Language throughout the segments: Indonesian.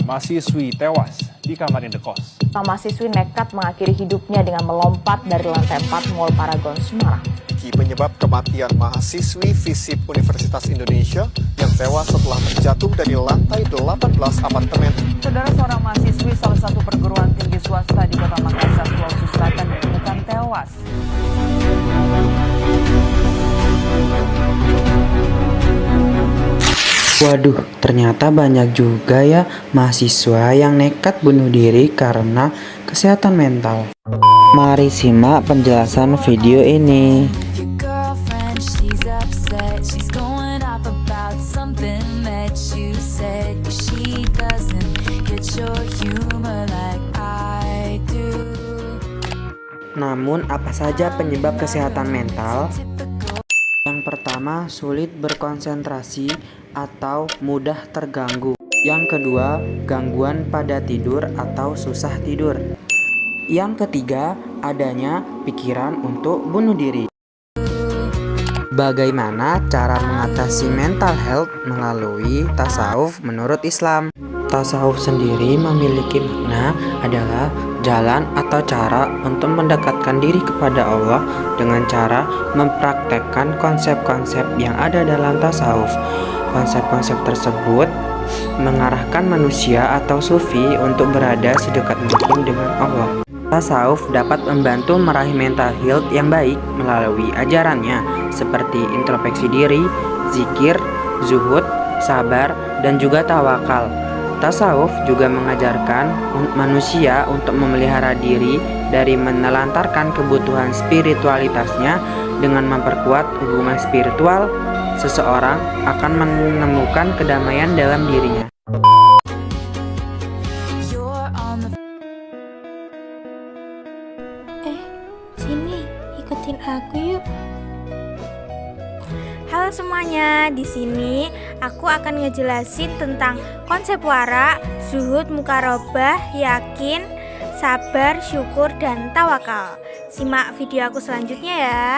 mahasiswi tewas di kamar indekos. Mahasiswi nekat mengakhiri hidupnya dengan melompat dari lantai 4 Mall Paragon, Semarang. Penyebab kematian mahasiswi FISIP Universitas Indonesia yang tewas setelah terjatuh dari lantai 18 apartemen. Saudara, seorang mahasiswi salah satu perguruan tinggi swasta di Kota Makassar, Sulawesi Selatan ditemukan tewas. Waduh, ternyata banyak juga ya mahasiswa yang nekat bunuh diri karena kesehatan mental. Mari simak penjelasan video ini. Namun, apa saja penyebab kesehatan mental? Yang pertama, sulit berkonsentrasi atau mudah terganggu. Yang kedua, gangguan pada tidur atau susah tidur. Yang ketiga, adanya pikiran untuk bunuh diri. Bagaimana cara mengatasi mental health melalui tasawuf menurut Islam? Tasawuf sendiri memiliki makna adalah jalan atau cara untuk mendekatkan diri kepada Allah dengan cara mempraktekkan konsep-konsep yang ada dalam tasawuf. Konsep-konsep tersebut mengarahkan manusia atau sufi untuk berada sedekat mungkin dengan Allah. Tasawuf dapat membantu meraih mental health yang baik melalui ajarannya seperti introspeksi diri, zikir, zuhud, sabar, dan juga tawakal. Tasawuf juga mengajarkan manusia untuk memelihara diri dari menelantarkan kebutuhan spiritualitasnya. Dengan memperkuat hubungan spiritual, seseorang akan menemukan kedamaian dalam dirinya. Sini, ikutin aku yuk. Halo semuanya, di sini aku akan ngejelasin tentang konsep wara, zuhud, mukarobah, yakin, sabar, syukur, dan tawakal. Simak video aku selanjutnya ya.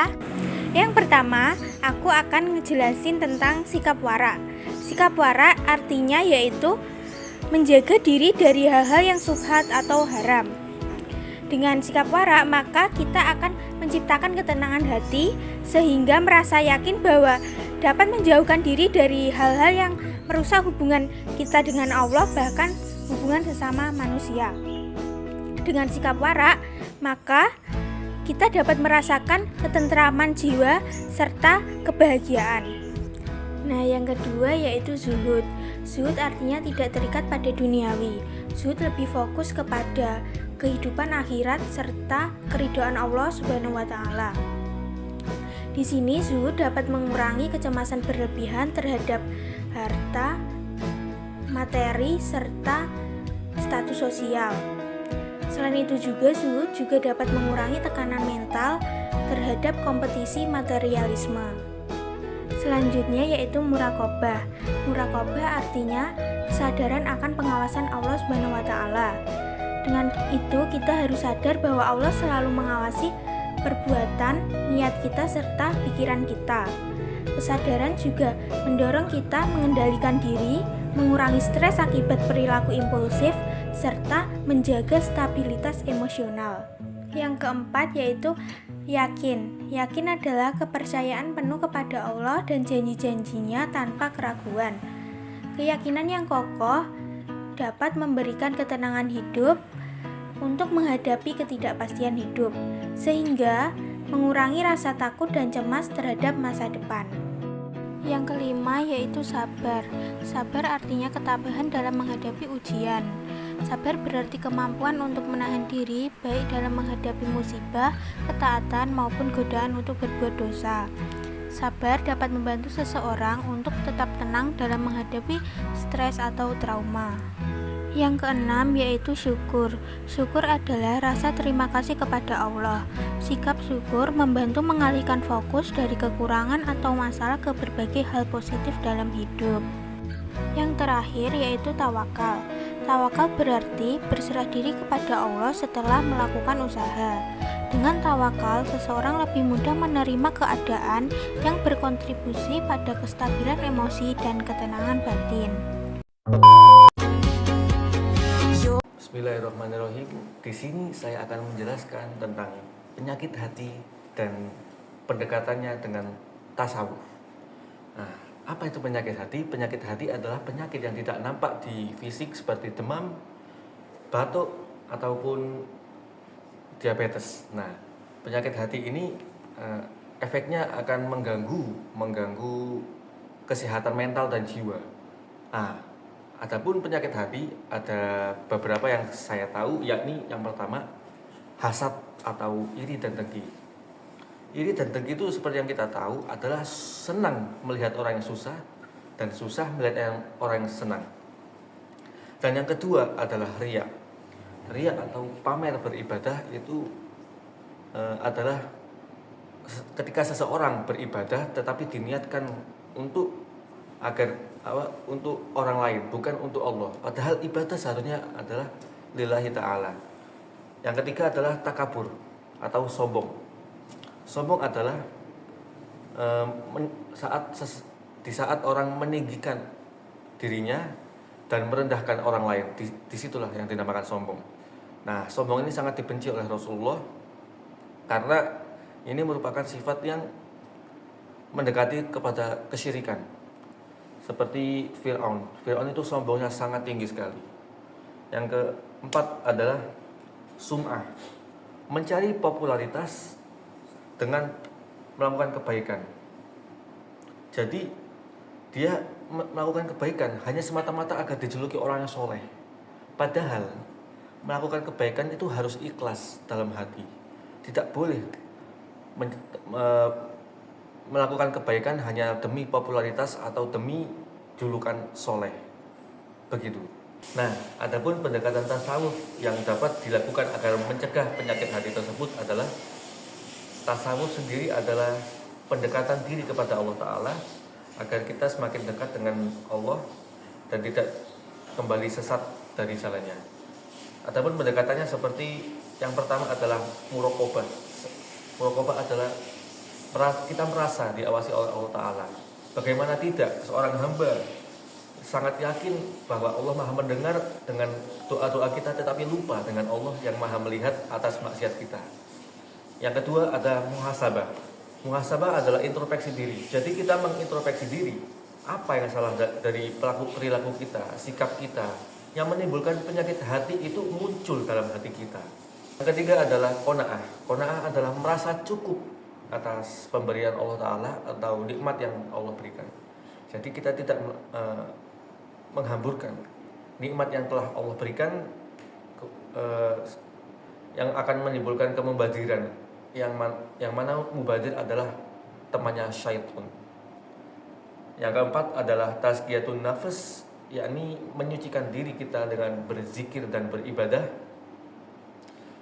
Yang pertama, aku akan ngejelasin tentang sikap wara. Sikap wara artinya yaitu menjaga diri dari hal-hal yang syubhat atau haram. Dengan sikap wara, maka kita akan menciptakan ketenangan hati sehingga merasa yakin bahwa dapat menjauhkan diri dari hal-hal yang merusak hubungan kita dengan Allah, bahkan hubungan sesama manusia. Dengan sikap wara, maka kita dapat merasakan ketentraman jiwa serta kebahagiaan. Nah, yang kedua yaitu zuhud. Zuhud artinya tidak terikat pada duniawi. Zuhud lebih fokus kepada kehidupan akhirat serta keridhaan Allah Subhanahu wa taala. Di sini zuhud dapat mengurangi kecemasan berlebihan terhadap harta, materi serta status sosial. Selain itu juga zuhud juga dapat mengurangi tekanan mental terhadap kompetisi materialisme. Selanjutnya yaitu muraqabah. Muraqabah artinya kesadaran akan pengawasan Allah Subhanahu wa taala. Dengan itu kita harus sadar bahwa Allah selalu mengawasi perbuatan, niat kita serta pikiran kita. Kesadaran juga mendorong kita mengendalikan diri, mengurangi stres akibat perilaku impulsif, serta menjaga stabilitas emosional. Yang keempat yaitu yakin. Yakin adalah kepercayaan penuh kepada Allah dan janji-janjinya tanpa keraguan. Keyakinan yang kokoh dapat memberikan ketenangan hidup untuk menghadapi ketidakpastian hidup, sehingga mengurangi rasa takut dan cemas terhadap masa depan. Yang kelima yaitu sabar. Sabar artinya ketabahan dalam menghadapi ujian. Sabar berarti kemampuan untuk menahan diri baik dalam menghadapi musibah, ketaatan maupun godaan untuk berbuat dosa. Sabar dapat membantu seseorang untuk tetap tenang dalam menghadapi stres atau trauma. Yang keenam yaitu syukur. Syukur adalah rasa terima kasih kepada Allah. Sikap syukur membantu mengalihkan fokus dari kekurangan atau masalah ke berbagai hal positif dalam hidup. Yang terakhir yaitu tawakal. Tawakal berarti berserah diri kepada Allah setelah melakukan usaha. Dengan tawakal, seseorang lebih mudah menerima keadaan yang berkontribusi pada kestabilan emosi dan ketenangan batin. Bismillahirrahmanirrahim. Di sini saya akan menjelaskan tentang penyakit hati dan pendekatannya dengan tasawuf. Nah, apa itu penyakit hati? Penyakit hati adalah penyakit yang tidak nampak di fisik seperti demam, batuk, ataupun diabetes. Nah, penyakit hati ini efeknya akan mengganggu kesehatan mental dan jiwa. Nah, adapun penyakit hati ada beberapa yang saya tahu, yakni yang pertama hasad atau iri dan dengki. Iri dan dengki itu seperti yang kita tahu adalah senang melihat orang yang susah dan susah melihat orang yang senang. Dan yang kedua adalah riya. Riya atau pamer beribadah itu adalah ketika seseorang beribadah tetapi diniatkan untuk untuk orang lain, bukan untuk Allah. Padahal ibadah seharusnya adalah lillahi ta'ala. Yang ketiga adalah takabur atau sombong. Sombong adalah di saat orang meninggikan dirinya dan merendahkan orang lain. Disitulah yang dinamakan sombong. Nah, sombong ini sangat dibenci oleh Rasulullah karena ini merupakan sifat yang mendekati kepada kesyirikan. Seperti Fir'aun. Fir'aun itu sombongnya sangat tinggi sekali. Yang keempat adalah sum'ah. Mencari popularitas dengan melakukan kebaikan. Jadi dia melakukan kebaikan hanya semata-mata agar dijuluki orang yang soleh. Padahal melakukan kebaikan itu harus ikhlas dalam hati. Tidak boleh melakukan kebaikan hanya demi popularitas atau demi julukan soleh. Begitu. Nah, adapun pendekatan tasawuf yang dapat dilakukan agar mencegah penyakit hati tersebut adalah tasawuf sendiri adalah pendekatan diri kepada Allah Ta'ala agar kita semakin dekat dengan Allah dan tidak kembali sesat dari jalannya. Adapun pendekatannya seperti yang pertama adalah muraqabah. Muraqabah adalah kita merasa diawasi oleh Allah Ta'ala. Bagaimana tidak, seorang hamba sangat yakin bahwa Allah Maha mendengar dengan doa-doa kita, tetapi lupa dengan Allah yang Maha melihat atas maksiat kita. Yang kedua ada muhasabah. Muhasabah adalah introspeksi diri. Jadi kita mengintrospeksi diri, apa yang salah dari perilaku kita, sikap kita, yang menimbulkan penyakit hati itu muncul dalam hati kita. Yang ketiga adalah qanaah. Qanaah adalah merasa cukup atas pemberian Allah Ta'ala atau nikmat yang Allah berikan. Jadi kita tidak menghamburkan nikmat yang telah Allah berikan yang akan menimbulkan kemubadiran, yang mana mubadir adalah temannya syaitan. Yang keempat adalah tazkiyatun nafs, yakni menyucikan diri kita dengan berzikir dan beribadah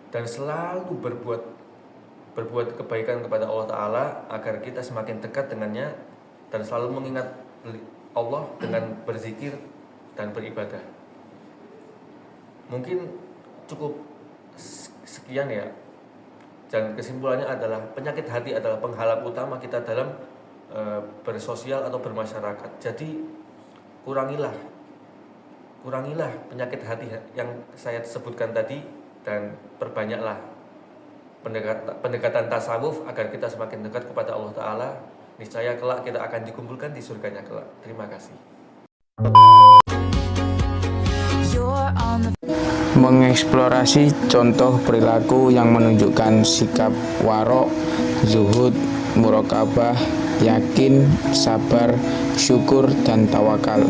dan selalu berbuat kebaikan kepada Allah Ta'ala agar kita semakin dekat dengannya dan selalu mengingat Allah dengan berzikir dan beribadah. Mungkin cukup sekian ya. Dan kesimpulannya adalah penyakit hati adalah penghalang utama kita dalam bersosial atau bermasyarakat. Jadi kurangilah penyakit hati yang saya sebutkan tadi dan perbanyaklah pendekatan tasawuf agar kita semakin dekat kepada Allah Ta'ala. Niscaya kelak kita akan dikumpulkan di surganya kelak. Terima kasih. Mengeksplorasi contoh perilaku yang menunjukkan sikap warok, zuhud, muraqabah, yakin, sabar, syukur, dan tawakal.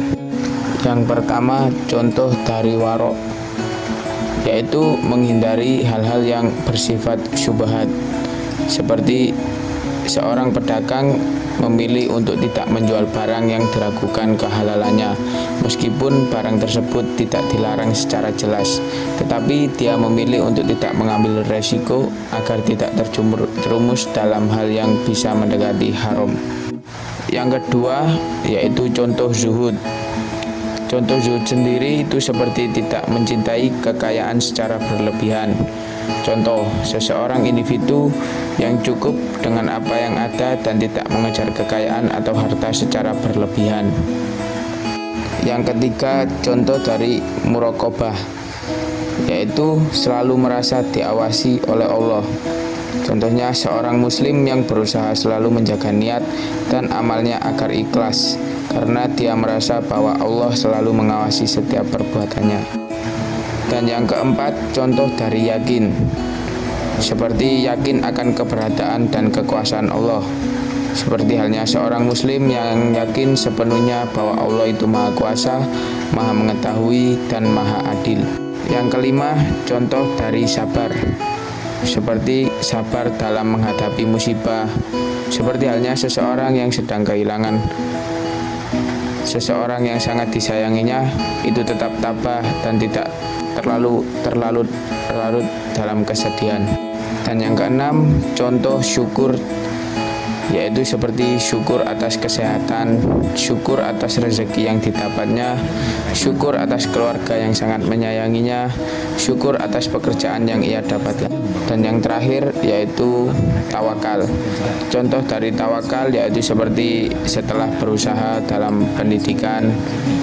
Yang pertama, contoh dari warok, yaitu menghindari hal-hal yang bersifat syubhat, seperti seorang pedagang memilih untuk tidak menjual barang yang diragukan kehalalannya, meskipun barang tersebut tidak dilarang secara jelas, tetapi dia memilih untuk tidak mengambil resiko agar tidak terjerumus dalam hal yang bisa mendekati haram. Yang kedua, yaitu contoh zuhud. Contoh zuhud sendiri itu seperti tidak mencintai kekayaan secara berlebihan. Contoh, seseorang individu yang cukup dengan apa yang ada dan tidak mengejar kekayaan atau harta secara berlebihan. Yang ketiga, contoh dari muraqabah, yaitu selalu merasa diawasi oleh Allah. Contohnya seorang muslim yang berusaha selalu menjaga niat dan amalnya agar ikhlas, karena dia merasa bahwa Allah selalu mengawasi setiap perbuatannya. Dan yang keempat, contoh dari yakin, seperti yakin akan keberadaan dan kekuasaan Allah. Seperti halnya seorang muslim yang yakin sepenuhnya bahwa Allah itu maha kuasa, maha mengetahui, dan maha adil. Yang kelima, contoh dari sabar, seperti sabar dalam menghadapi musibah. Seperti halnya seseorang yang sedang kehilangan seseorang yang sangat disayanginya, itu tetap tabah dan tidak terlalu larut dalam kesedihan. Dan yang keenam, contoh syukur, yaitu seperti syukur atas kesehatan, syukur atas rezeki yang didapatnya, syukur atas keluarga yang sangat menyayanginya, syukur atas pekerjaan yang ia dapatkan. Dan yang terakhir yaitu tawakal. Contoh dari tawakal yaitu seperti setelah berusaha dalam pendidikan,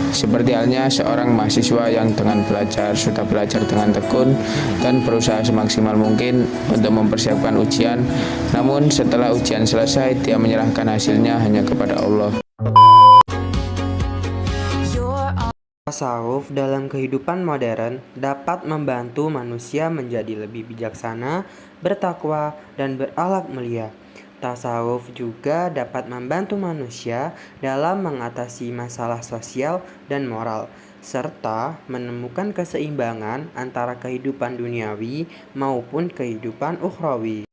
seperti halnya seorang mahasiswa yang sudah belajar dengan tekun dan berusaha semaksimal mungkin untuk mempersiapkan ujian, namun setelah ujian selesai dia menyerahkan hasilnya hanya kepada Allah. Tasawuf dalam kehidupan modern dapat membantu manusia menjadi lebih bijaksana, bertakwa, dan berakhlak mulia. Tasawuf juga dapat membantu manusia dalam mengatasi masalah sosial dan moral, serta menemukan keseimbangan antara kehidupan duniawi maupun kehidupan ukhrawi.